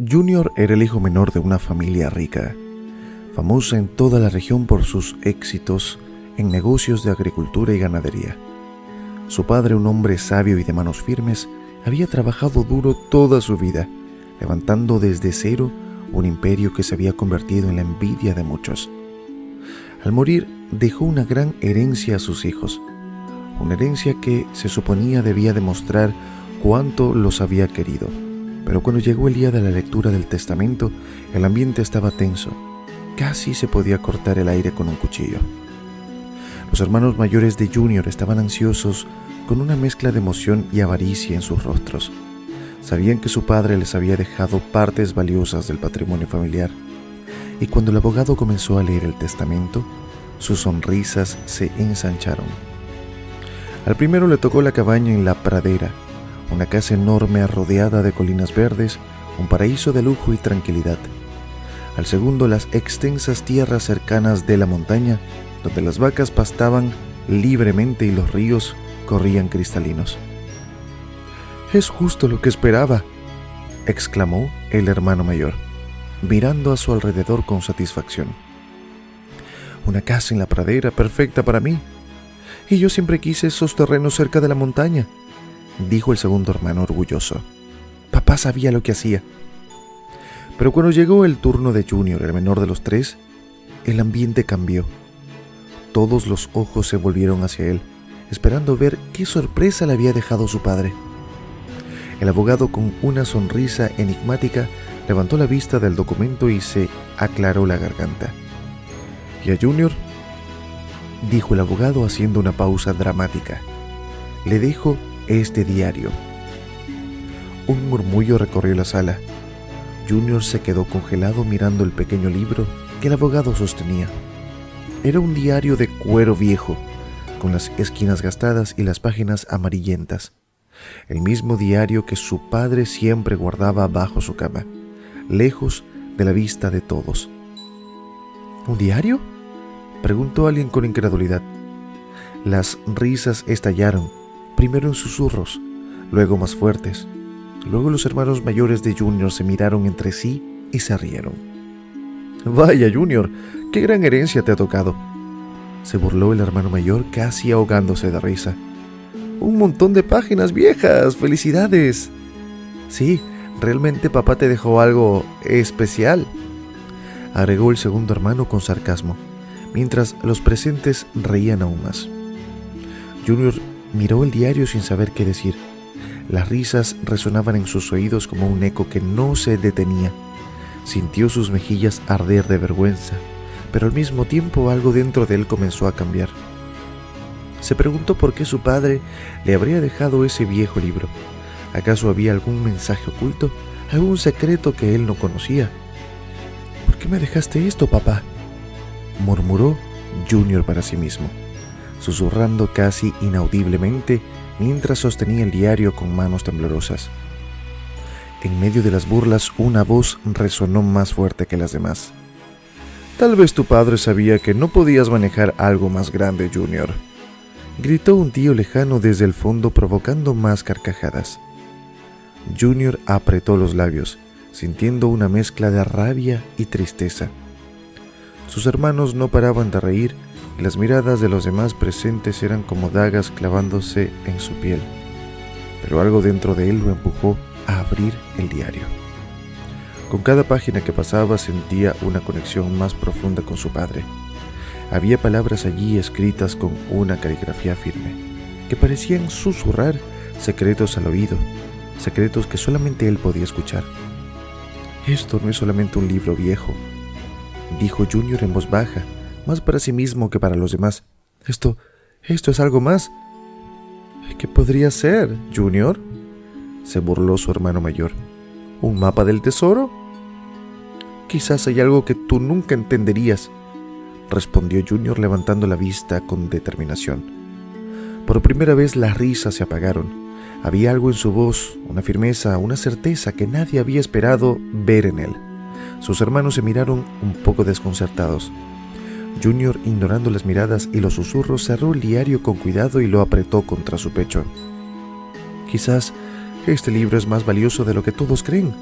Junior era el hijo menor de una familia rica, famosa en toda la región por sus éxitos en negocios de agricultura y ganadería. Su padre, un hombre sabio y de manos firmes, había trabajado duro toda su vida, levantando desde cero un imperio que se había convertido en la envidia de muchos. Al morir, dejó una gran herencia a sus hijos, una herencia que se suponía debía demostrar cuánto los había querido. Pero cuando llegó el día de la lectura del testamento, el ambiente estaba tenso. Casi se podía cortar el aire con un cuchillo. Los hermanos mayores de Junior estaban ansiosos, con una mezcla de emoción y avaricia en sus rostros. Sabían que su padre les había dejado partes valiosas del patrimonio familiar. Y cuando el abogado comenzó a leer el testamento, sus sonrisas se ensancharon. Al primero le tocó la cabaña en la pradera, una casa enorme rodeada de colinas verdes, un paraíso de lujo y tranquilidad. Al segundo, las extensas tierras cercanas de la montaña, donde las vacas pastaban libremente y los ríos corrían cristalinos. «Es justo lo que esperaba», exclamó el hermano mayor, mirando a su alrededor con satisfacción. «Una casa en la pradera perfecta para mí. Y yo siempre quise esos terrenos cerca de la montaña», dijo el segundo hermano orgulloso. Papá sabía lo que hacía. Pero cuando llegó el turno de Junior, el menor de los tres, el ambiente cambió. Todos los ojos se volvieron hacia él, esperando ver qué sorpresa le había dejado su padre. El abogado, con una sonrisa enigmática, levantó la vista del documento y se aclaró la garganta. «¿Y a Junior?», dijo el abogado haciendo una pausa dramática. «Le dejo este diario». Un murmullo recorrió la sala. Junior se quedó congelado mirando el pequeño libro que el abogado sostenía. Era un diario de cuero viejo, con las esquinas gastadas y las páginas amarillentas. El mismo diario que su padre siempre guardaba bajo su cama, lejos de la vista de todos. «¿Un diario?», preguntó alguien con incredulidad. Las risas estallaron, primero en susurros, luego más fuertes. Luego los hermanos mayores de Junior se miraron entre sí y se rieron. «Vaya, Junior, qué gran herencia te ha tocado», se burló el hermano mayor, casi ahogándose de risa. «Un montón de páginas viejas, felicidades». «Sí, realmente papá te dejó algo especial», agregó el segundo hermano con sarcasmo, mientras los presentes reían aún más. Junior miró el diario sin saber qué decir. Las risas resonaban en sus oídos como un eco que no se detenía. Sintió sus mejillas arder de vergüenza, pero al mismo tiempo algo dentro de él comenzó a cambiar. Se preguntó por qué su padre le habría dejado ese viejo libro. ¿Acaso había algún mensaje oculto, algún secreto que él no conocía? «¿Por qué me dejaste esto, papá?», murmuró Junior para sí mismo, susurrando casi inaudiblemente mientras sostenía el diario con manos temblorosas. En medio de las burlas, una voz resonó más fuerte que las demás. «Tal vez tu padre sabía que no podías manejar algo más grande, Junior», gritó un tío lejano desde el fondo, provocando más carcajadas. Junior apretó los labios, sintiendo una mezcla de rabia y tristeza. Sus hermanos no paraban de reír y las miradas de los demás presentes eran como dagas clavándose en su piel. Pero algo dentro de él lo empujó a abrir el diario. Con cada página que pasaba sentía una conexión más profunda con su padre. Había palabras allí escritas con una caligrafía firme, que parecían susurrar secretos al oído, secretos que solamente él podía escuchar. «Esto no es solamente un libro viejo», dijo Junior en voz baja, más para sí mismo que para los demás. Esto es algo más». «¿Qué podría ser, Junior?», se burló su hermano mayor. «¿Un mapa del tesoro?». «Quizás hay algo que tú nunca entenderías», respondió Junior levantando la vista con determinación. Por primera vez las risas se apagaron. Había algo en su voz, una firmeza, una certeza que nadie había esperado ver en él. Sus hermanos se miraron un poco desconcertados. Junior, ignorando las miradas y los susurros, cerró el diario con cuidado y lo apretó contra su pecho. «Quizás este libro es más valioso de lo que todos creen»,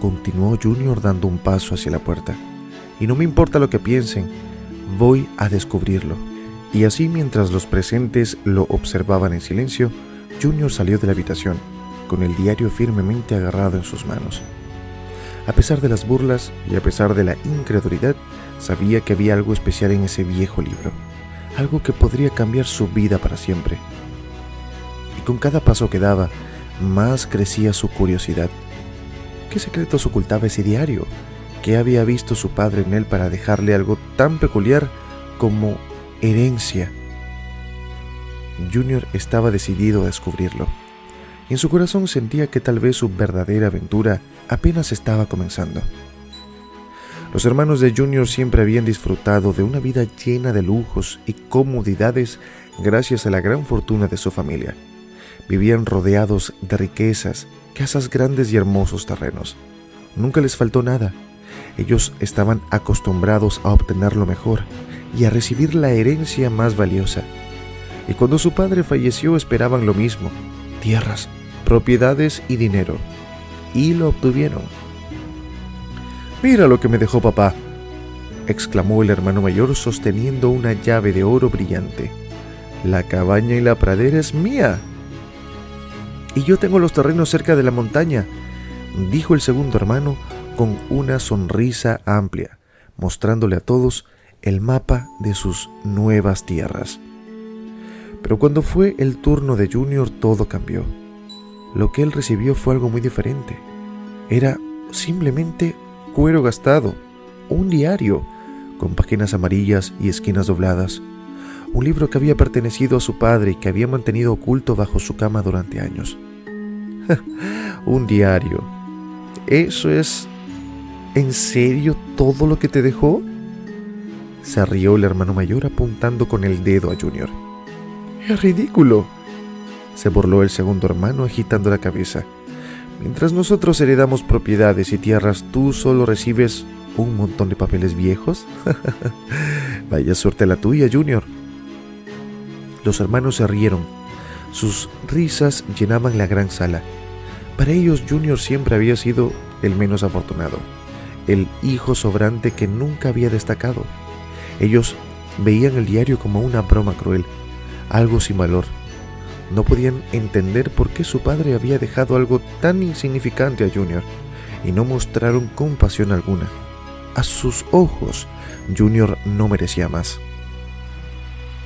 continuó Junior dando un paso hacia la puerta. Y no me importa lo que piensen, voy a descubrirlo. Y así, mientras los presentes lo observaban en silencio, Junior salió de la habitación, con el diario firmemente agarrado en sus manos. A pesar de las burlas y a pesar de la incredulidad, sabía que había algo especial en ese viejo libro, algo que podría cambiar su vida para siempre. Y con cada paso que daba, más crecía su curiosidad. ¿Qué secretos ocultaba ese diario? ¿Qué había visto su padre en él para dejarle algo tan peculiar como herencia? Junior estaba decidido a descubrirlo. En su corazón sentía que tal vez su verdadera aventura apenas estaba comenzando. Los hermanos de Junior siempre habían disfrutado de una vida llena de lujos y comodidades gracias a la gran fortuna de su familia. Vivían rodeados de riquezas, casas grandes y hermosos terrenos. Nunca les faltó nada. Ellos estaban acostumbrados a obtener lo mejor y a recibir la herencia más valiosa. Y cuando su padre falleció esperaban lo mismo: tierras, propiedades y dinero. Y lo obtuvieron. «Mira lo que me dejó papá», exclamó el hermano mayor sosteniendo una llave de oro brillante. «La cabaña y la pradera es mía». «Y yo tengo los terrenos cerca de la montaña», dijo el segundo hermano con una sonrisa amplia, mostrándole a todos el mapa de sus nuevas tierras. Pero cuando fue el turno de Junior, todo cambió. Lo que él recibió fue algo muy diferente. Era simplemente cuero gastado, un diario con páginas amarillas y esquinas dobladas, un libro que había pertenecido a su padre y que había mantenido oculto bajo su cama durante años. Un diario. ¿Eso es en serio todo lo que te dejó?, se rió el hermano mayor apuntando con el dedo a Junior. «Es ridículo», se burló el segundo hermano agitando la cabeza. «Mientras nosotros heredamos propiedades y tierras, ¿tú solo recibes un montón de papeles viejos?» «Vaya suerte la tuya, Junior». Los hermanos se rieron. Sus risas llenaban la gran sala. Para ellos, Junior siempre había sido el menos afortunado, el hijo sobrante que nunca había destacado. Ellos veían el diario como una broma cruel, algo sin valor. No podían entender por qué su padre había dejado algo tan insignificante a Junior, y no mostraron compasión alguna. A sus ojos, Junior no merecía más.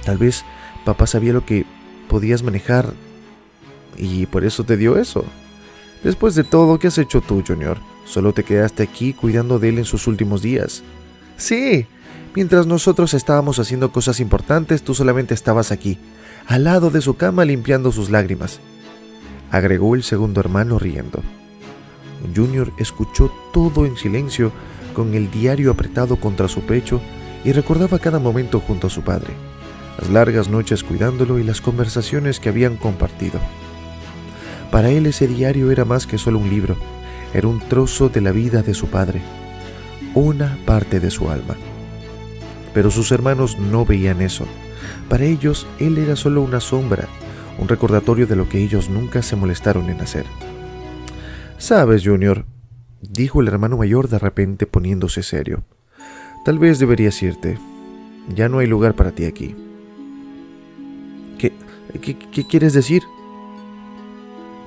Tal vez papá sabía lo que podías manejar y por eso te dio eso. Después de todo, ¿qué has hecho tú, Junior? Solo te quedaste aquí cuidando de él en sus últimos días. Sí, mientras nosotros estábamos haciendo cosas importantes, tú solamente estabas aquí, al lado de su cama limpiando sus lágrimas, agregó el segundo hermano riendo. Junior escuchó todo en silencio, con el diario apretado contra su pecho, y recordaba cada momento junto a su padre, las largas noches cuidándolo y las conversaciones que habían compartido. Para él ese diario era más que solo un libro, era un trozo de la vida de su padre, una parte de su alma. Pero sus hermanos no veían eso. Para ellos, él era solo una sombra, un recordatorio de lo que ellos nunca se molestaron en hacer. «Sabes, Junior», dijo el hermano mayor de repente poniéndose serio, «tal vez deberías irte. Ya no hay lugar para ti aquí». ¿Qué quieres decir?»,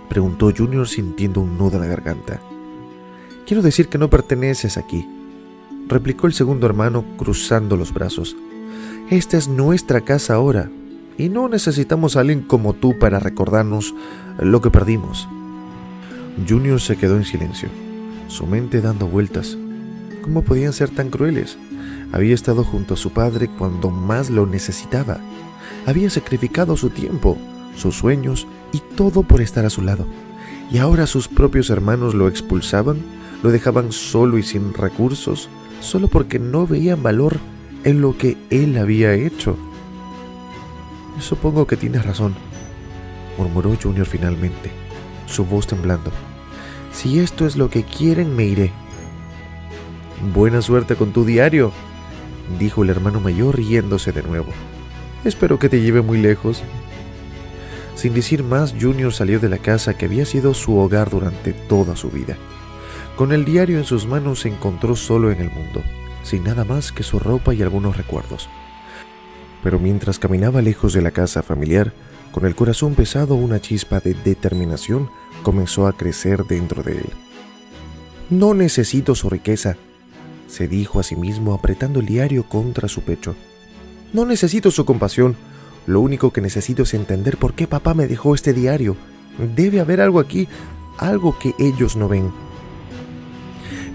preguntó Junior sintiendo un nudo en la garganta. «Quiero decir que no perteneces aquí», replicó el segundo hermano cruzando los brazos. «Esta es nuestra casa ahora, y no necesitamos a alguien como tú para recordarnos lo que perdimos». Junior se quedó en silencio, su mente dando vueltas. ¿Cómo podían ser tan crueles? Había estado junto a su padre cuando más lo necesitaba. Había sacrificado su tiempo, sus sueños y todo por estar a su lado. Y ahora sus propios hermanos lo expulsaban, lo dejaban solo y sin recursos, solo porque no veían valor en lo que él había hecho. «Supongo que tienes razón», murmuró Junior finalmente, su voz temblando. «Si esto es lo que quieren, me iré». «Buena suerte con tu diario», dijo el hermano mayor riéndose de nuevo. «Espero que te lleve muy lejos». Sin decir más, Junior salió de la casa que había sido su hogar durante toda su vida. Con el diario en sus manos se encontró solo en el mundo, sin nada más que su ropa y algunos recuerdos. Pero mientras caminaba lejos de la casa familiar, con el corazón pesado, una chispa de determinación comenzó a crecer dentro de él. «No necesito su riqueza», se dijo a sí mismo apretando el diario contra su pecho. «No necesito su compasión. Lo único que necesito es entender por qué papá me dejó este diario. Debe haber algo aquí, algo que ellos no ven».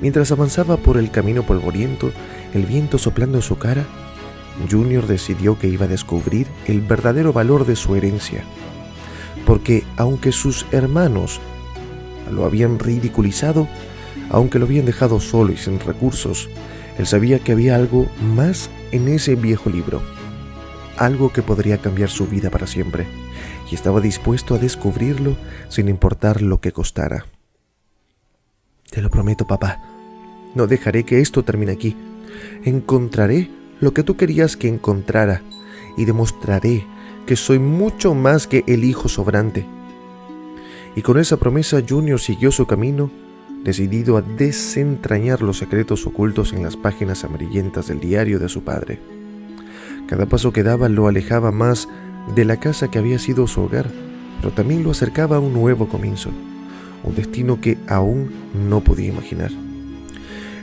Mientras avanzaba por el camino polvoriento, el viento soplando en su cara, Junior decidió que iba a descubrir el verdadero valor de su herencia. Porque aunque sus hermanos lo habían ridiculizado, aunque lo habían dejado solo y sin recursos, él sabía que había algo más en ese viejo libro, algo que podría cambiar su vida para siempre, y estaba dispuesto a descubrirlo sin importar lo que costara. «Te lo prometo, papá, no dejaré que esto termine aquí. Encontraré lo que tú querías que encontrara y demostraré que soy mucho más que el hijo sobrante». Y con esa promesa Junior siguió su camino, decidido a desentrañar los secretos ocultos en las páginas amarillentas del diario de su padre. Cada paso que daba lo alejaba más de la casa que había sido su hogar, pero también lo acercaba a un nuevo comienzo, un destino que aún no podía imaginar.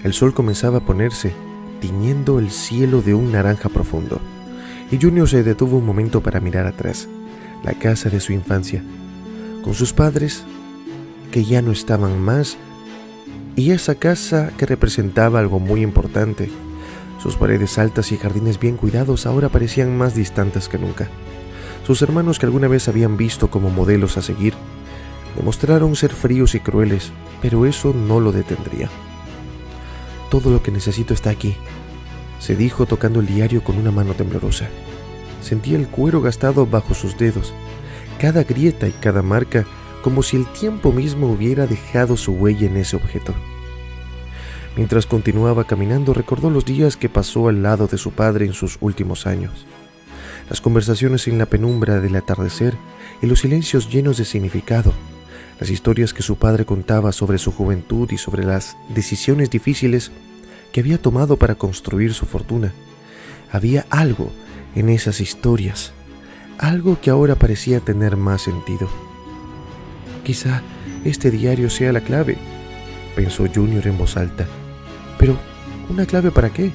El sol comenzaba a ponerse, tiñendo el cielo de un naranja profundo, y Junior se detuvo un momento para mirar atrás, la casa de su infancia, con sus padres que ya no estaban más, y esa casa que representaba algo muy importante. Sus paredes altas y jardines bien cuidados ahora parecían más distantes que nunca. Sus hermanos, que alguna vez habían visto como modelos a seguir, demostraron ser fríos y crueles, pero eso no lo detendría. «Todo lo que necesito está aquí», se dijo tocando el diario con una mano temblorosa. Sentía el cuero gastado bajo sus dedos, cada grieta y cada marca, como si el tiempo mismo hubiera dejado su huella en ese objeto. Mientras continuaba caminando, recordó los días que pasó al lado de su padre en sus últimos años, las conversaciones en la penumbra del atardecer y los silencios llenos de significado, las historias que su padre contaba sobre su juventud y sobre las decisiones difíciles que había tomado para construir su fortuna. Había algo en esas historias, algo que ahora parecía tener más sentido. «Quizá este diario sea la clave», pensó Junior en voz alta. «Pero, ¿una clave para qué?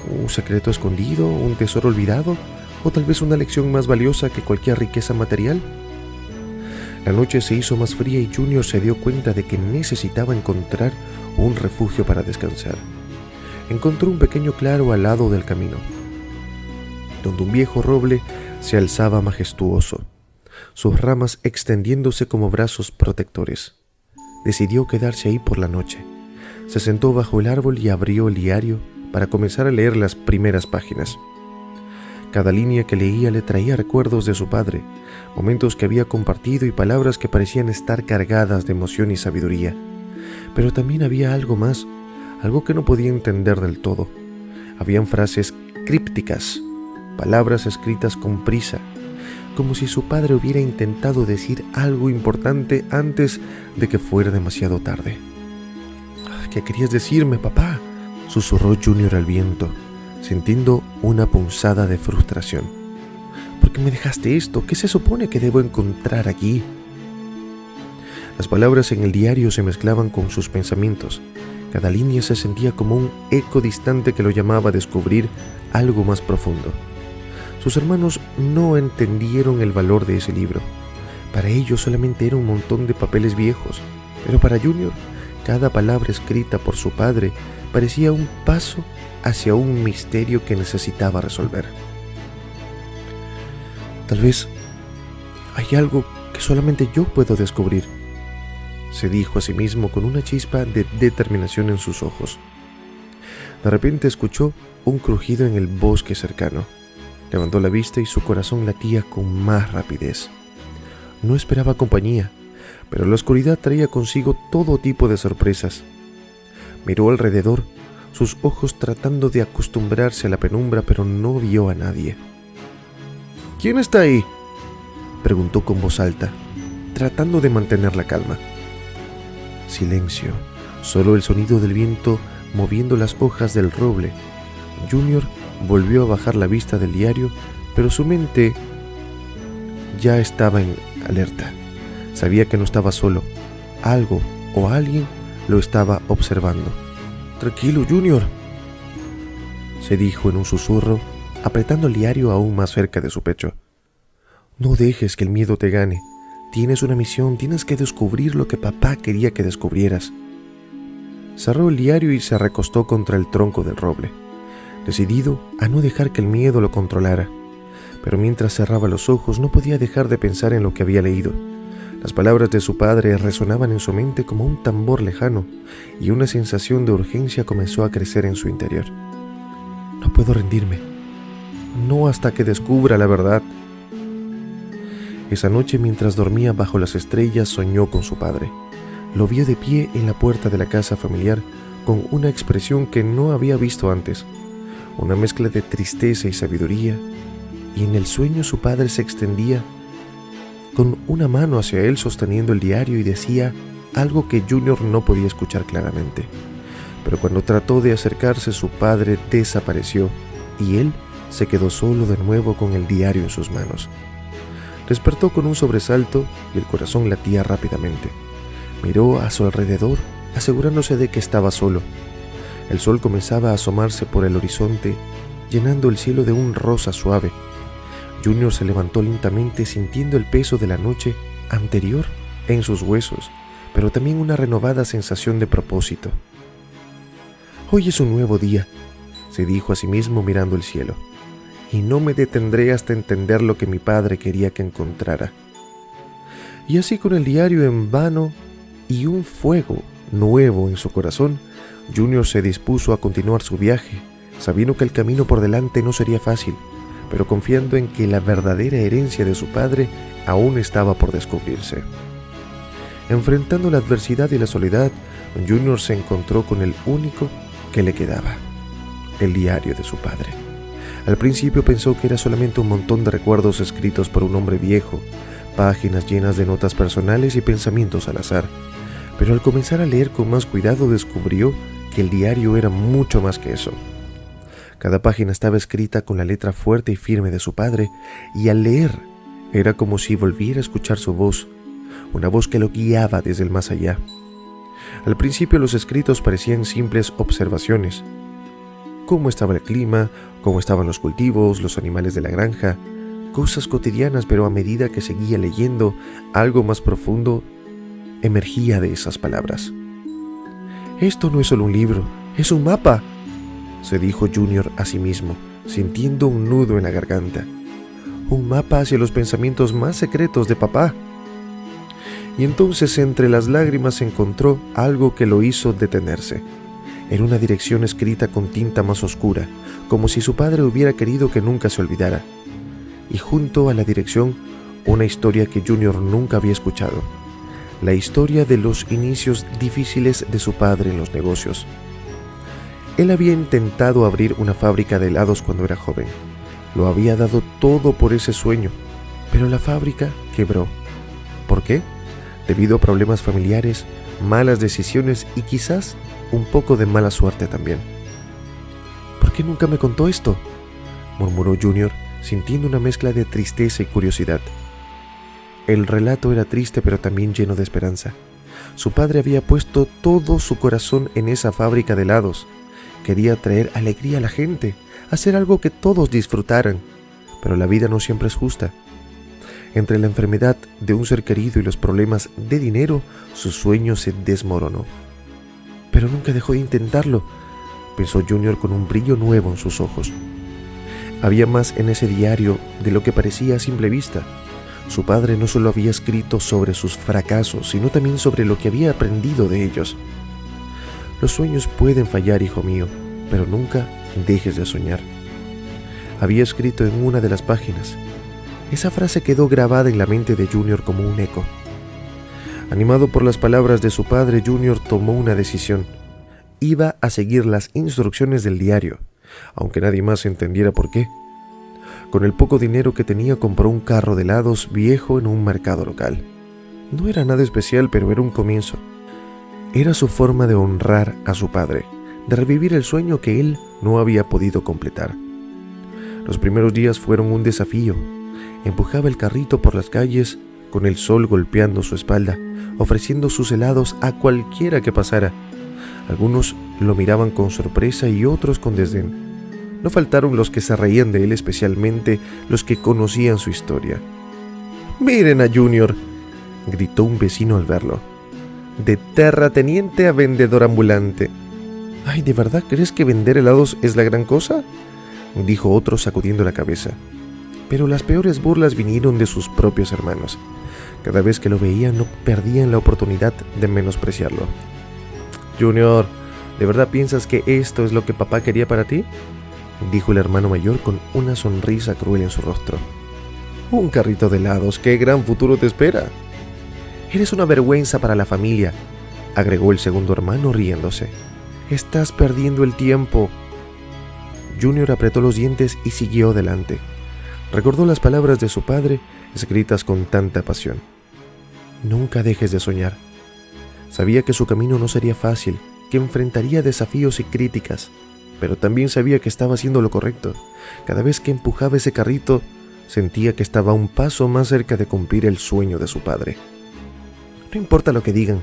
¿Un secreto escondido? ¿Un tesoro olvidado? ¿O tal vez una lección más valiosa que cualquier riqueza material?». La noche se hizo más fría y Junior se dio cuenta de que necesitaba encontrar un refugio para descansar. Encontró un pequeño claro al lado del camino, donde un viejo roble se alzaba majestuoso, sus ramas extendiéndose como brazos protectores. Decidió quedarse ahí por la noche. Se sentó bajo el árbol y abrió el diario para comenzar a leer las primeras páginas. Cada línea que leía le traía recuerdos de su padre, momentos que había compartido y palabras que parecían estar cargadas de emoción y sabiduría. Pero también había algo más, algo que no podía entender del todo. Habían frases crípticas, palabras escritas con prisa, como si su padre hubiera intentado decir algo importante antes de que fuera demasiado tarde. «¿Qué querías decirme, papá?», susurró Junior al viento, sintiendo una punzada de frustración. «¿Por qué me dejaste esto? ¿Qué se supone que debo encontrar aquí?». Las palabras en el diario se mezclaban con sus pensamientos. Cada línea se sentía como un eco distante que lo llamaba a descubrir algo más profundo. Sus hermanos no entendieron el valor de ese libro. Para ellos solamente era un montón de papeles viejos, pero para Junior, cada palabra escrita por su padre parecía un paso hacia un misterio que necesitaba resolver. «Tal vez hay algo que solamente yo puedo descubrir», se dijo a sí mismo con una chispa de determinación en sus ojos. De repente escuchó un crujido en el bosque cercano. Levantó la vista y su corazón latía con más rapidez. No esperaba compañía, pero la oscuridad traía consigo todo tipo de sorpresas. Miró alrededor, sus ojos tratando de acostumbrarse a la penumbra, pero no vio a nadie. «¿Quién está ahí?», preguntó con voz alta, tratando de mantener la calma. Silencio, solo el sonido del viento moviendo las hojas del roble. Junior volvió a bajar la vista del diario, pero su mente ya estaba en alerta. Sabía que no estaba solo. Algo o alguien lo estaba observando. «Tranquilo, Junior», se dijo en un susurro, apretando el diario aún más cerca de su pecho. «No dejes que el miedo te gane. Tienes una misión, tienes que descubrir lo que papá quería que descubrieras». Cerró el diario y se recostó contra el tronco del roble, decidido a no dejar que el miedo lo controlara. Pero mientras cerraba los ojos no podía dejar de pensar en lo que había leído. Las palabras de su padre resonaban en su mente como un tambor lejano, y una sensación de urgencia comenzó a crecer en su interior. «No puedo rendirme, no hasta que descubra la verdad». Esa noche, mientras dormía bajo las estrellas, soñó con su padre. Lo vio de pie en la puerta de la casa familiar, con una expresión que no había visto antes, una mezcla de tristeza y sabiduría, y en el sueño su padre se extendía con una mano hacia él sosteniendo el diario y decía algo que Junior no podía escuchar claramente. Pero cuando trató de acercarse, su padre desapareció y él se quedó solo de nuevo con el diario en sus manos. Despertó con un sobresalto y el corazón latía rápidamente. Miró a su alrededor, asegurándose de que estaba solo. El sol comenzaba a asomarse por el horizonte, llenando el cielo de un rosa suave. Junior se levantó lentamente, sintiendo el peso de la noche anterior en sus huesos, pero también una renovada sensación de propósito. «Hoy es un nuevo día», se dijo a sí mismo mirando el cielo, «y no me detendré hasta entender lo que mi padre quería que encontrara». Y así, con el diario en vano y un fuego nuevo en su corazón, Junior se dispuso a continuar su viaje, sabiendo que el camino por delante no sería fácil, pero confiando en que la verdadera herencia de su padre aún estaba por descubrirse. Enfrentando la adversidad y la soledad, Junior se encontró con el único que le quedaba, el diario de su padre. Al principio pensó que era solamente un montón de recuerdos escritos por un hombre viejo, páginas llenas de notas personales y pensamientos al azar, pero al comenzar a leer con más cuidado descubrió que el diario era mucho más que eso. Cada página estaba escrita con la letra fuerte y firme de su padre, y al leer era como si volviera a escuchar su voz, una voz que lo guiaba desde el más allá. Al principio los escritos parecían simples observaciones. Cómo estaba el clima, cómo estaban los cultivos, los animales de la granja, cosas cotidianas, pero a medida que seguía leyendo, algo más profundo emergía de esas palabras. «Esto no es solo un libro, es un mapa», se dijo Junior a sí mismo, sintiendo un nudo en la garganta. «Un mapa hacia los pensamientos más secretos de papá». Y entonces entre las lágrimas encontró algo que lo hizo detenerse. Era una dirección escrita con tinta más oscura, como si su padre hubiera querido que nunca se olvidara. Y junto a la dirección, una historia que Junior nunca había escuchado. La historia de los inicios difíciles de su padre en los negocios. Él había intentado abrir una fábrica de helados cuando era joven. Lo había dado todo por ese sueño, pero la fábrica quebró. ¿Por qué? Debido a problemas familiares, malas decisiones y quizás un poco de mala suerte también. «¿Por qué nunca me contó esto?», murmuró Junior, sintiendo una mezcla de tristeza y curiosidad. El relato era triste, pero también lleno de esperanza. Su padre había puesto todo su corazón en esa fábrica de helados. Quería traer alegría a la gente, hacer algo que todos disfrutaran, pero la vida no siempre es justa. Entre la enfermedad de un ser querido y los problemas de dinero, su sueño se desmoronó. «Pero nunca dejó de intentarlo», pensó Junior con un brillo nuevo en sus ojos. Había más en ese diario de lo que parecía a simple vista. Su padre no solo había escrito sobre sus fracasos, sino también sobre lo que había aprendido de ellos. «Los sueños pueden fallar, hijo mío, pero nunca dejes de soñar», había escrito en una de las páginas. Esa frase quedó grabada en la mente de Junior como un eco. Animado por las palabras de su padre, Junior tomó una decisión. Iba a seguir las instrucciones del diario, aunque nadie más entendiera por qué. Con el poco dinero que tenía, compró un carro de helados viejo en un mercado local. No era nada especial, pero era un comienzo. Era su forma de honrar a su padre, de revivir el sueño que él no había podido completar. Los primeros días fueron un desafío. Empujaba el carrito por las calles, con el sol golpeando su espalda, ofreciendo sus helados a cualquiera que pasara. Algunos lo miraban con sorpresa y otros con desdén. No faltaron los que se reían de él, especialmente los que conocían su historia. «¡Miren a Junior!», gritó un vecino al verlo. «De terrateniente a vendedor ambulante». «Ay, ¿de verdad crees que vender helados es la gran cosa?», dijo otro sacudiendo la cabeza. Pero las peores burlas vinieron de sus propios hermanos. Cada vez que lo veían no perdían la oportunidad de menospreciarlo. «Junior, ¿de verdad piensas que esto es lo que papá quería para ti?», dijo el hermano mayor con una sonrisa cruel en su rostro. «Un carrito de helados, ¡qué gran futuro te espera!». «Eres una vergüenza para la familia», agregó el segundo hermano riéndose. «Estás perdiendo el tiempo». Junior apretó los dientes y siguió adelante. Recordó las palabras de su padre, escritas con tanta pasión. «Nunca dejes de soñar». Sabía que su camino no sería fácil, que enfrentaría desafíos y críticas, pero también sabía que estaba haciendo lo correcto. Cada vez que empujaba ese carrito, sentía que estaba un paso más cerca de cumplir el sueño de su padre. «No importa lo que digan»,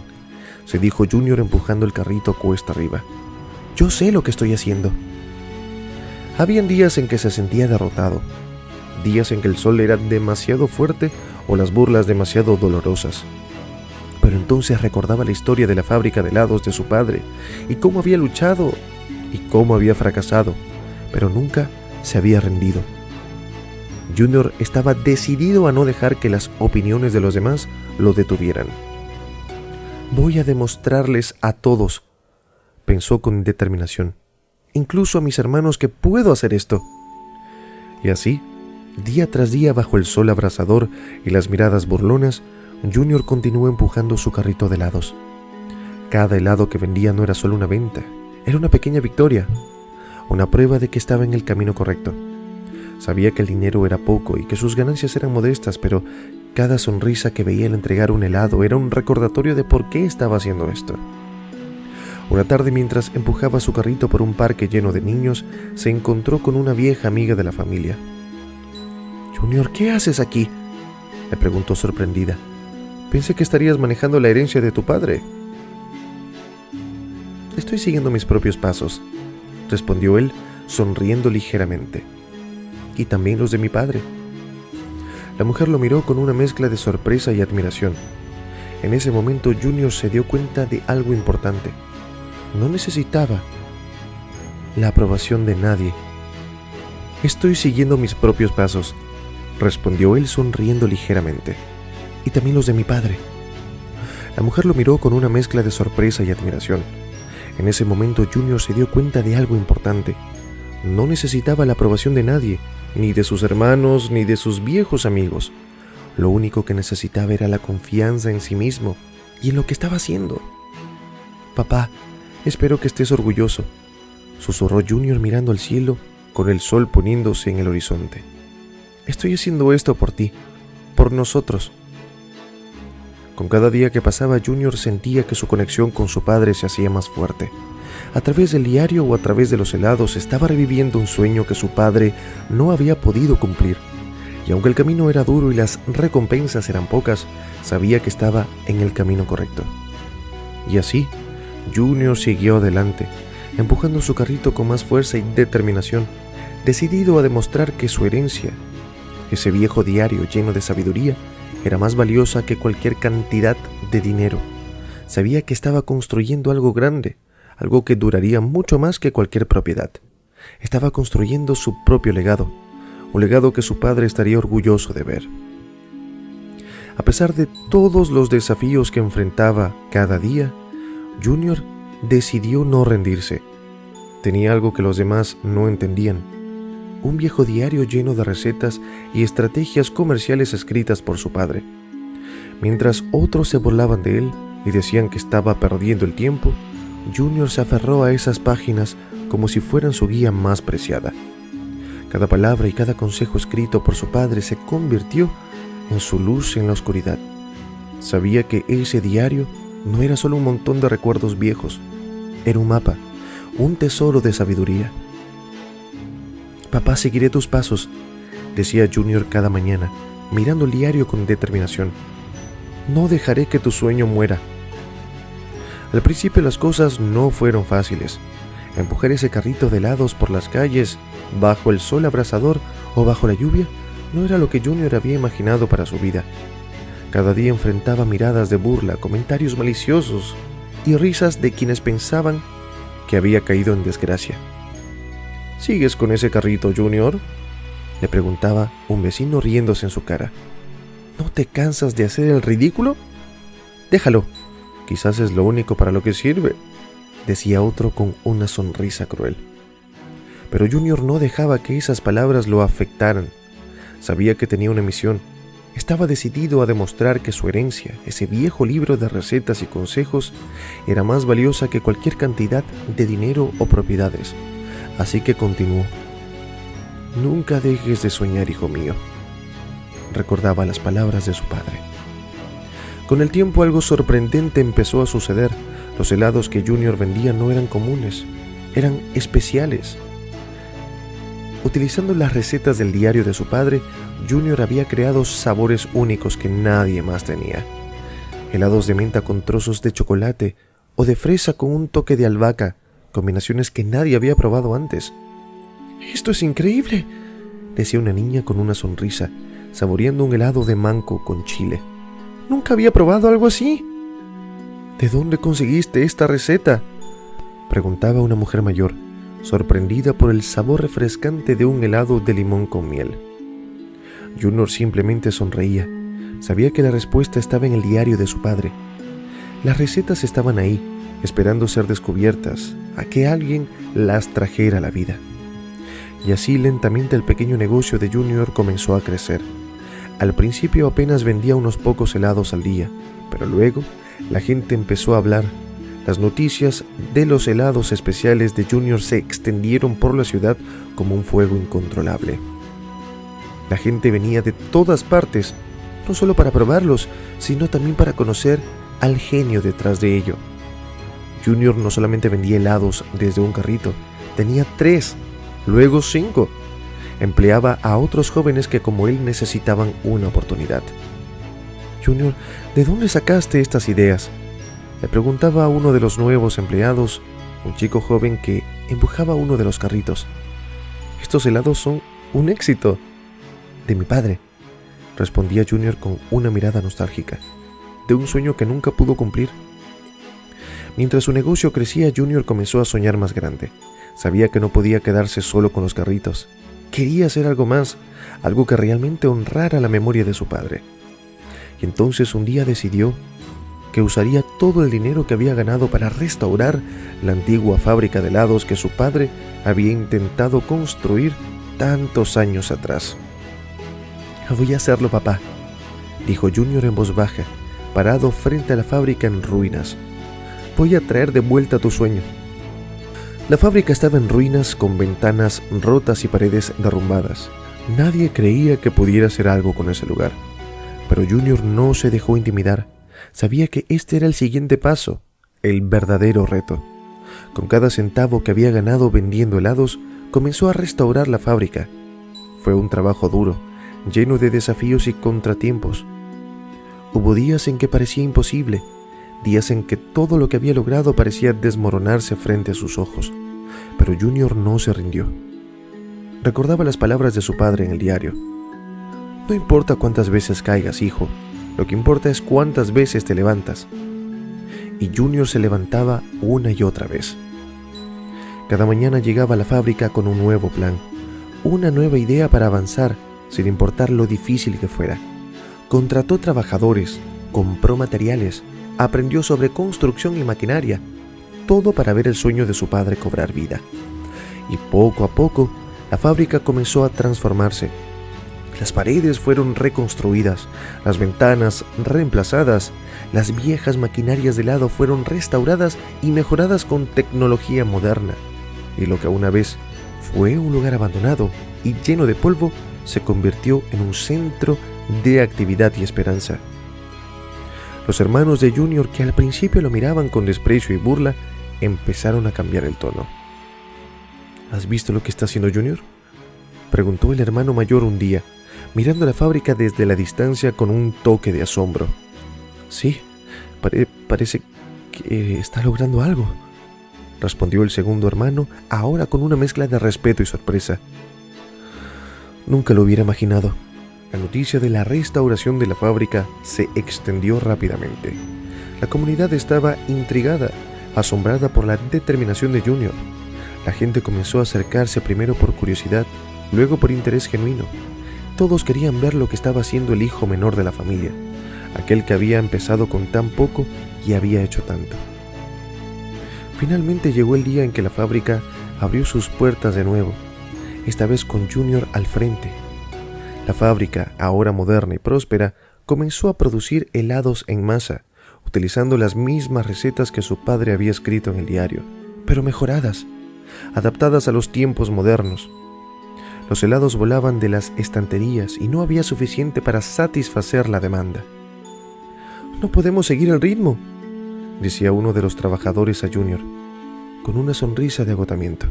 se dijo Junior empujando el carrito cuesta arriba. «Yo sé lo que estoy haciendo». Habían días en que se sentía derrotado, días en que el sol era demasiado fuerte o las burlas demasiado dolorosas. Pero entonces recordaba la historia de la fábrica de helados de su padre y cómo había luchado y cómo había fracasado, pero nunca se había rendido. Junior estaba decidido a no dejar que las opiniones de los demás lo detuvieran. «Voy a demostrarles a todos», pensó con determinación, «incluso a mis hermanos, que puedo hacer esto». Y así, día tras día, bajo el sol abrasador y las miradas burlonas, Junior continuó empujando su carrito de helados. Cada helado que vendía no era solo una venta, era una pequeña victoria, una prueba de que estaba en el camino correcto. Sabía que el dinero era poco y que sus ganancias eran modestas, pero cada sonrisa que veía al entregar un helado era un recordatorio de por qué estaba haciendo esto. Una tarde, mientras empujaba su carrito por un parque lleno de niños, se encontró con una vieja amiga de la familia. «Junior, ¿qué haces aquí?», le preguntó sorprendida. «Pensé que estarías manejando la herencia de tu padre». «Estoy siguiendo mis propios pasos», respondió él, sonriendo ligeramente. «Y también los de mi padre». La mujer lo miró con una mezcla de sorpresa y admiración. En ese momento Junior se dio cuenta de algo importante. No necesitaba la aprobación de nadie. «Estoy siguiendo mis propios pasos», respondió él sonriendo ligeramente. «Y también los de mi padre». La mujer lo miró con una mezcla de sorpresa y admiración. En ese momento Junior se dio cuenta de algo importante. No necesitaba la aprobación de nadie, ni de sus hermanos, ni de sus viejos amigos. Lo único que necesitaba era la confianza en sí mismo y en lo que estaba haciendo. «Papá, espero que estés orgulloso», susurró Junior mirando al cielo con el sol poniéndose en el horizonte. «Estoy haciendo esto por ti, por nosotros». Con cada día que pasaba, Junior sentía que su conexión con su padre se hacía más fuerte. A través del diario o a través de los helados estaba reviviendo un sueño que su padre no había podido cumplir. Y aunque el camino era duro y las recompensas eran pocas, sabía que estaba en el camino correcto. Y así, Junior siguió adelante, empujando su carrito con más fuerza y determinación, decidido a demostrar que su herencia, ese viejo diario lleno de sabiduría, era más valiosa que cualquier cantidad de dinero. Sabía que estaba construyendo algo grande, algo que duraría mucho más que cualquier propiedad. Estaba construyendo su propio legado, un legado que su padre estaría orgulloso de ver. A pesar de todos los desafíos que enfrentaba cada día, Junior decidió no rendirse. Tenía algo que los demás no entendían: un viejo diario lleno de recetas y estrategias comerciales escritas por su padre. Mientras otros se burlaban de él y decían que estaba perdiendo el tiempo, Junior se aferró a esas páginas como si fueran su guía más preciada. Cada palabra y cada consejo escrito por su padre se convirtió en su luz en la oscuridad. Sabía que ese diario no era solo un montón de recuerdos viejos, era un mapa, un tesoro de sabiduría. «Papá, seguiré tus pasos», decía Junior cada mañana, mirando el diario con determinación. «No dejaré que tu sueño muera». Al principio las cosas no fueron fáciles. Empujar ese carrito de helados por las calles, bajo el sol abrasador o bajo la lluvia, no era lo que Junior había imaginado para su vida. Cada día enfrentaba miradas de burla, comentarios maliciosos y risas de quienes pensaban que había caído en desgracia. «¿Sigues con ese carrito, Junior?», le preguntaba un vecino riéndose en su cara. «¿No te cansas de hacer el ridículo? Déjalo, quizás es lo único para lo que sirve», decía otro con una sonrisa cruel. Pero Junior no dejaba que esas palabras lo afectaran. Sabía que tenía una misión. Estaba decidido a demostrar que su herencia, ese viejo libro de recetas y consejos, era más valiosa que cualquier cantidad de dinero o propiedades. Así que continuó. «Nunca dejes de soñar, hijo mío», recordaba las palabras de su padre. Con el tiempo algo sorprendente empezó a suceder. Los helados que Junior vendía no eran comunes, eran especiales. Utilizando las recetas del diario de su padre, Junior había creado sabores únicos que nadie más tenía. Helados de menta con trozos de chocolate o de fresa con un toque de albahaca, combinaciones que nadie había probado antes. «¡Esto es increíble!», decía una niña con una sonrisa, saboreando un helado de mango con chile. «Nunca había probado algo así». «¿De dónde conseguiste esta receta?», preguntaba una mujer mayor, sorprendida por el sabor refrescante de un helado de limón con miel. Junior simplemente sonreía. Sabía que la respuesta estaba en el diario de su padre. Las recetas estaban ahí, esperando ser descubiertas, a que alguien las trajera a la vida. Y así lentamente el pequeño negocio de Junior comenzó a crecer. Al principio apenas vendía unos pocos helados al día, pero luego la gente empezó a hablar. Las noticias de los helados especiales de Junior se extendieron por la ciudad como un fuego incontrolable. La gente venía de todas partes, no solo para probarlos, sino también para conocer al genio detrás de ello. Junior no solamente vendía helados desde un carrito, tenía 3, luego 5. Empleaba a otros jóvenes que como él necesitaban una oportunidad. «Junior, ¿de dónde sacaste estas ideas?», le preguntaba a uno de los nuevos empleados, un chico joven que empujaba uno de los carritos. «Estos helados son un éxito». «De mi padre», respondía Junior con una mirada nostálgica, «de un sueño que nunca pudo cumplir». Mientras su negocio crecía, Junior comenzó a soñar más grande. Sabía que no podía quedarse solo con los carritos. Quería hacer algo más, algo que realmente honrara la memoria de su padre. Y entonces un día decidió que usaría todo el dinero que había ganado para restaurar la antigua fábrica de helados que su padre había intentado construir tantos años atrás. «Voy a hacerlo, papá», dijo Junior en voz baja, parado frente a la fábrica en ruinas. «Voy a traer de vuelta tu sueño». La fábrica estaba en ruinas, con ventanas rotas y paredes derrumbadas. Nadie creía que pudiera hacer algo con ese lugar. Pero Junior no se dejó intimidar. Sabía que este era el siguiente paso, el verdadero reto. Con cada centavo que había ganado vendiendo helados, comenzó a restaurar la fábrica. Fue un trabajo duro, lleno de desafíos y contratiempos. Hubo días en que parecía imposible, días en que todo lo que había logrado parecía desmoronarse frente a sus ojos. Pero Junior no se rindió. Recordaba las palabras de su padre en el diario. «No importa cuántas veces caigas, hijo, lo que importa es cuántas veces te levantas». Y Junior se levantaba una y otra vez. Cada mañana llegaba a la fábrica con un nuevo plan, una nueva idea para avanzar, sin importar lo difícil que fuera. Contrató trabajadores, compró materiales, aprendió sobre construcción y maquinaria, todo para ver el sueño de su padre cobrar vida. Y poco a poco, la fábrica comenzó a transformarse. Las paredes fueron reconstruidas, las ventanas reemplazadas, las viejas maquinarias de helado fueron restauradas y mejoradas con tecnología moderna. Y lo que una vez fue un lugar abandonado y lleno de polvo, se convirtió en un centro de actividad y esperanza. Los hermanos de Junior, que al principio lo miraban con desprecio y burla, empezaron a cambiar el tono. ¿Has visto lo que está haciendo Junior?, preguntó el hermano mayor un día, mirando la fábrica desde la distancia con un toque de asombro. Sí, parece que está logrando algo, respondió el segundo hermano, ahora con una mezcla de respeto y sorpresa. Nunca lo hubiera imaginado. La noticia de la restauración de la fábrica se extendió rápidamente. La comunidad estaba intrigada, asombrada por la determinación de Junior. La gente comenzó a acercarse primero por curiosidad, luego por interés genuino. Todos querían ver lo que estaba haciendo el hijo menor de la familia, aquel que había empezado con tan poco y había hecho tanto. Finalmente llegó el día en que la fábrica abrió sus puertas de nuevo, esta vez con Junior al frente. La fábrica, ahora moderna y próspera, comenzó a producir helados en masa, utilizando las mismas recetas que su padre había escrito en el diario, pero mejoradas, adaptadas a los tiempos modernos. Los helados volaban de las estanterías y no había suficiente para satisfacer la demanda. «No podemos seguir el ritmo», decía uno de los trabajadores a Junior, con una sonrisa de agotamiento.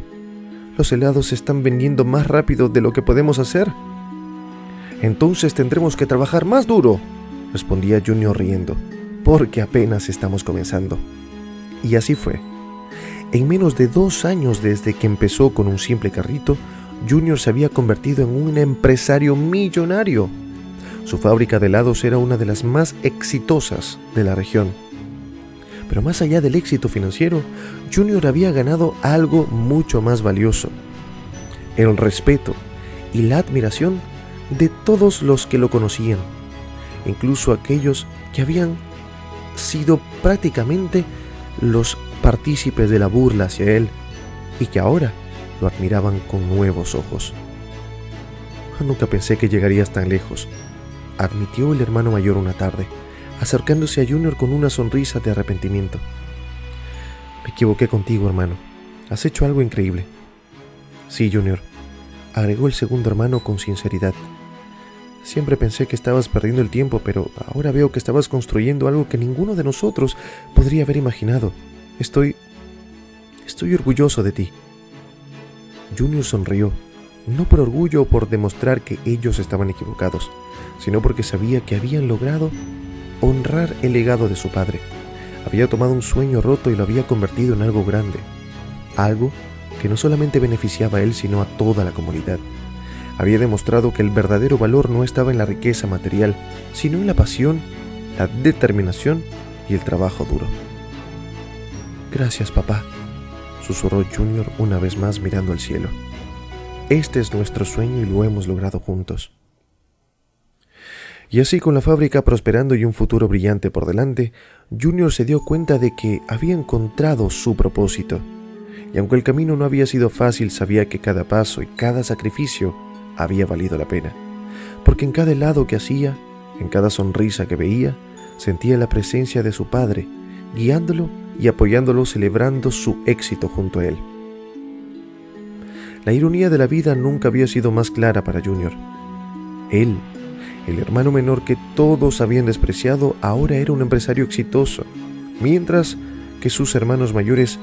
«Los helados se están vendiendo más rápido de lo que podemos hacer». «Entonces tendremos que trabajar más duro», respondía Junior riendo, «porque apenas estamos comenzando». Y así fue. En menos de 2 años desde que empezó con un simple carrito, Junior se había convertido en un empresario millonario. Su fábrica de helados era una de las más exitosas de la región. Pero más allá del éxito financiero, Junior había ganado algo mucho más valioso: el respeto y la admiración de todos los que lo conocían, incluso aquellos que habían sido prácticamente los partícipes de la burla hacia él y que ahora lo admiraban con nuevos ojos. «Nunca pensé que llegarías tan lejos», admitió el hermano mayor una tarde, acercándose a Junior con una sonrisa de arrepentimiento. «Me equivoqué contigo, hermano. Has hecho algo increíble». «Sí, Junior», agregó el segundo hermano con sinceridad. «Siempre pensé que estabas perdiendo el tiempo, pero ahora veo que estabas construyendo algo que ninguno de nosotros podría haber imaginado. Estoy orgulloso de ti». Junior sonrió, no por orgullo o por demostrar que ellos estaban equivocados, sino porque sabía que habían logrado honrar el legado de su padre. Había tomado un sueño roto y lo había convertido en algo grande, algo que no solamente beneficiaba a él, sino a toda la comunidad. Había demostrado que el verdadero valor no estaba en la riqueza material, sino en la pasión, la determinación y el trabajo duro. «Gracias, papá», susurró Junior una vez más mirando al cielo. «Este es nuestro sueño y lo hemos logrado juntos». Y así, con la fábrica prosperando y un futuro brillante por delante, Junior se dio cuenta de que había encontrado su propósito. Y aunque el camino no había sido fácil, sabía que cada paso y cada sacrificio había valido la pena. Porque en cada helado que hacía, en cada sonrisa que veía, sentía la presencia de su padre, guiándolo y apoyándolo, celebrando su éxito junto a él. La ironía de la vida nunca había sido más clara para Junior. Él, el hermano menor que todos habían despreciado, ahora era un empresario exitoso, mientras que sus hermanos mayores,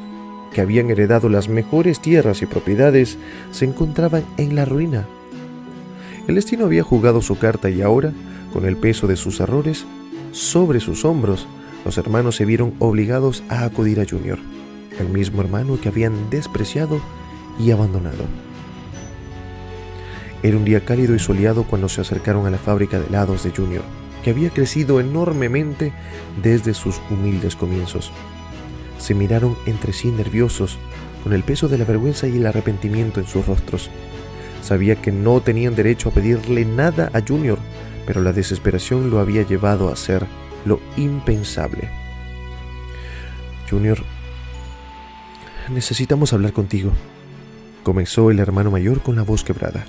que habían heredado las mejores tierras y propiedades, se encontraban en la ruina. El destino había jugado su carta y ahora, con el peso de sus errores sobre sus hombros, los hermanos se vieron obligados a acudir a Junior, el mismo hermano que habían despreciado y abandonado. Era un día cálido y soleado cuando se acercaron a la fábrica de helados de Junior, que había crecido enormemente desde sus humildes comienzos. Se miraron entre sí nerviosos, con el peso de la vergüenza y el arrepentimiento en sus rostros. Sabía que no tenían derecho a pedirle nada a Junior, pero la desesperación lo había llevado a hacer lo impensable. «Junior, necesitamos hablar contigo», comenzó el hermano mayor con la voz quebrada.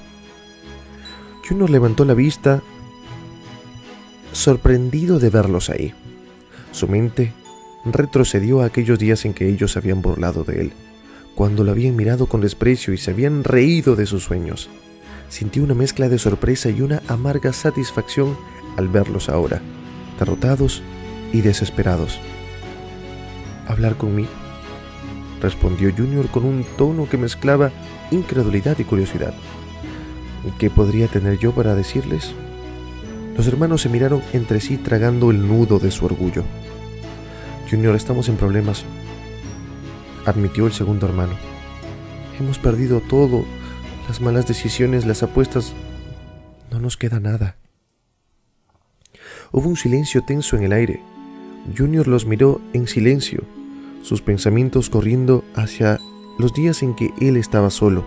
Junior levantó la vista, sorprendido de verlos ahí. Su mente retrocedió a aquellos días en que ellos se habían burlado de él, cuando lo habían mirado con desprecio y se habían reído de sus sueños. Sintió una mezcla de sorpresa y una amarga satisfacción al verlos ahora, derrotados y desesperados. «¿Hablar conmigo?», respondió Junior con un tono que mezclaba incredulidad y curiosidad. «¿Qué podría tener yo para decirles?». Los hermanos se miraron entre sí tragando el nudo de su orgullo. «Junior, estamos en problemas», admitió el segundo hermano. «Hemos perdido todo, las malas decisiones, las apuestas, no nos queda nada». Hubo un silencio tenso en el aire. Junior los miró en silencio, sus pensamientos corriendo hacia los días en que él estaba solo,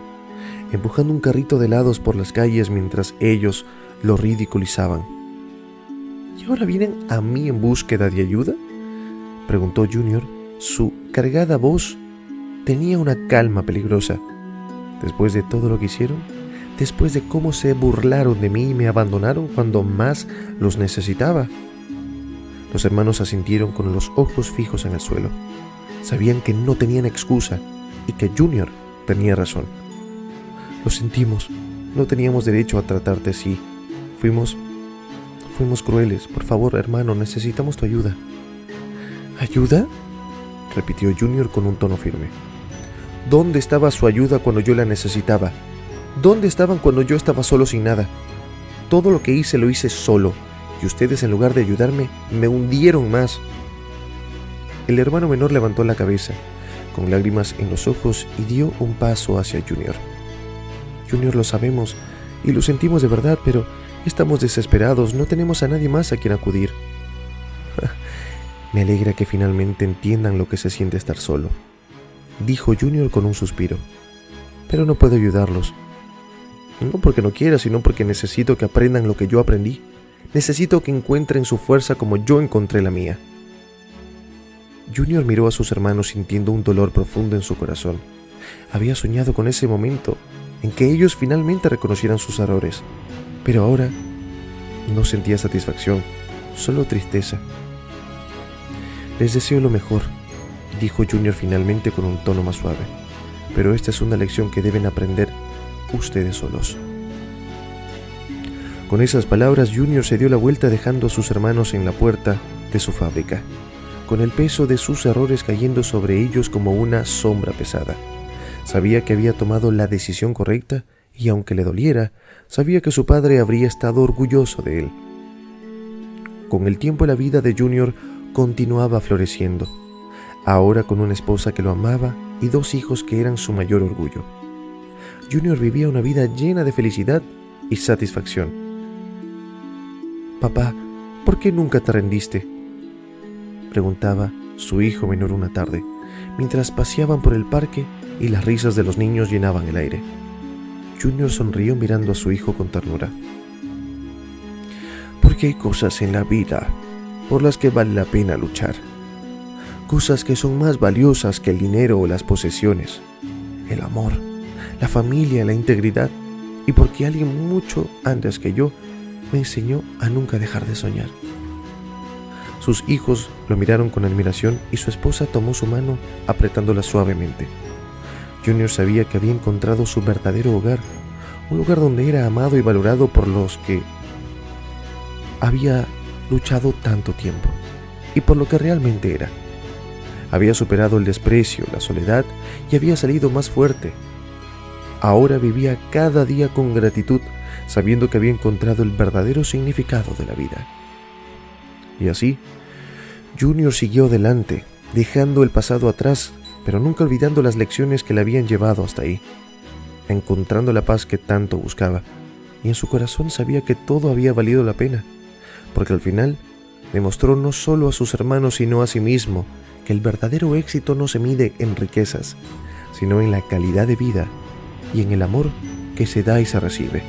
empujando un carrito de helados por las calles mientras ellos lo ridiculizaban. «¿Y ahora vienen a mí en búsqueda de ayuda?», preguntó Junior. Su cargada voz tenía una calma peligrosa. «¿Después de todo lo que hicieron? ¿Después de cómo se burlaron de mí y me abandonaron cuando más los necesitaba?». Los hermanos asintieron con los ojos fijos en el suelo. Sabían que no tenían excusa y que Junior tenía razón. «Lo sentimos, no teníamos derecho a tratarte así. Fuimos crueles. Por favor, hermano, necesitamos tu ayuda». «¿Ayuda?», repitió Junior con un tono firme. «¿Dónde estaba su ayuda cuando yo la necesitaba? ¿Dónde estaban cuando yo estaba solo sin nada? Todo lo que hice lo hice solo, y ustedes en lugar de ayudarme, me hundieron más». El hermano menor levantó la cabeza, con lágrimas en los ojos, y dio un paso hacia Junior. «Junior, lo sabemos, y lo sentimos de verdad, pero estamos desesperados, no tenemos a nadie más a quien acudir». «Me alegra que finalmente entiendan lo que se siente estar solo», dijo Junior con un suspiro. «Pero no puedo ayudarlos. No porque no quiera, sino porque necesito que aprendan lo que yo aprendí. Necesito que encuentren su fuerza como yo encontré la mía». Junior miró a sus hermanos sintiendo un dolor profundo en su corazón. Había soñado con ese momento en que ellos finalmente reconocieran sus errores, pero ahora no sentía satisfacción, solo tristeza. «Les deseo lo mejor», dijo Junior finalmente con un tono más suave, «pero esta es una lección que deben aprender ustedes solos». Con esas palabras, Junior se dio la vuelta dejando a sus hermanos en la puerta de su fábrica, con el peso de sus errores cayendo sobre ellos como una sombra pesada. Sabía que había tomado la decisión correcta y, aunque le doliera, sabía que su padre habría estado orgulloso de él. Con el tiempo, la vida de Junior continuaba floreciendo, ahora con una esposa que lo amaba y 2 hijos que eran su mayor orgullo. Junior vivía una vida llena de felicidad y satisfacción. «Papá, ¿por qué nunca te rendiste?», preguntaba su hijo menor una tarde, mientras paseaban por el parque y las risas de los niños llenaban el aire. Junior sonrió mirando a su hijo con ternura. «Porque hay cosas en la vida por las que vale la pena luchar. Cosas que son más valiosas que el dinero o las posesiones. El amor, la familia, la integridad, y porque alguien mucho antes que yo me enseñó a nunca dejar de soñar». Sus hijos lo miraron con admiración y su esposa tomó su mano apretándola suavemente. Junior sabía que había encontrado su verdadero hogar, un lugar donde era amado y valorado por los que había luchado tanto tiempo y por lo que realmente era. Había superado el desprecio, la soledad y había salido más fuerte. Ahora vivía cada día con gratitud, sabiendo que había encontrado el verdadero significado de la vida. Y así, Junior siguió adelante, dejando el pasado atrás, pero nunca olvidando las lecciones que le habían llevado hasta ahí, encontrando la paz que tanto buscaba, y en su corazón sabía que todo había valido la pena, porque al final demostró no solo a sus hermanos sino a sí mismo que el verdadero éxito no se mide en riquezas, sino en la calidad de vida y en el amor que se da y se recibe.